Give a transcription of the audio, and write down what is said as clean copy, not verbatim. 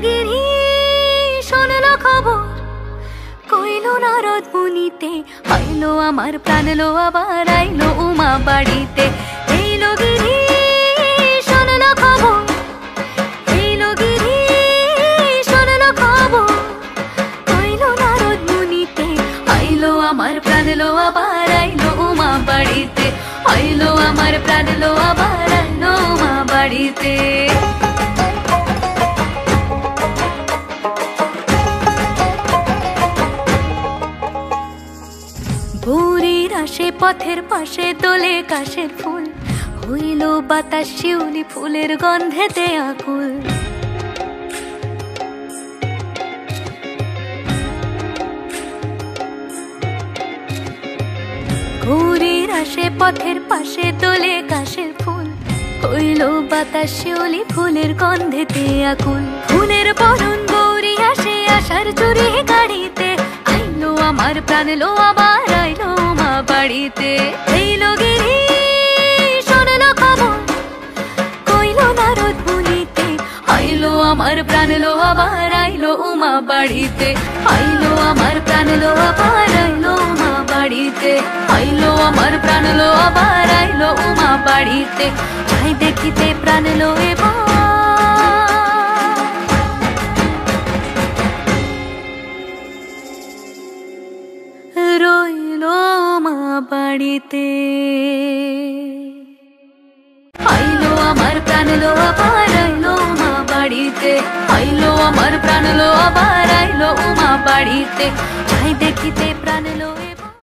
গিরি শুনলো খবর, কইলো নারদ মুনিতে, আইলো আমার প্রাণ লো আবার আইলো উমা বাড়িতে। এইলো গিরি শুনলো খবর, এইলো গিরি শুনলো খবর, কইলো নারদ মুনিতে, আইলো আমার প্রাণ লো আবার আইলো উমা বাড়িতে, আইলো আমার প্রাণ লো আবার আইলো উমা বাড়িতে। ভোরের আসে পথের পাশে তোলে কাশের ফুল, হইল বাতাস শিউলি ফুলের গন্ধেতে আকুল। ভোরের আসে পথের পাশে তোলে কাশের ফুল, হইল বাতাস শিউলি ফুলের গন্ধেতে আকুল। ফুলের বরণ গৌরী আসে আশার চুরি গাড়িতে, আইলো আমার প্রাণ লো আবার আইলো মা বাড়িতে। এইলো গিরি শুনলো খবর, কইলো নারদ মুনিতে, আইলো আমার প্রাণ লো আবার আইলো উমা বাড়িতে, আইলো আমার প্রাণ লো আবার আইলো উমা বাড়িতে, আইলো আমার প্রাণ লো আবার আইলো উমা বাড়িতে। যাই দেখিতে প্রাণ লো এবার রইলো মা বাড়িতে। আইলো আমার প্রাণ লো আবার আইলো মা বাড়িতে, আইলো আমার প্রাণ লো আবার আইলো উমা বাড়িতে। যাই দেখিতে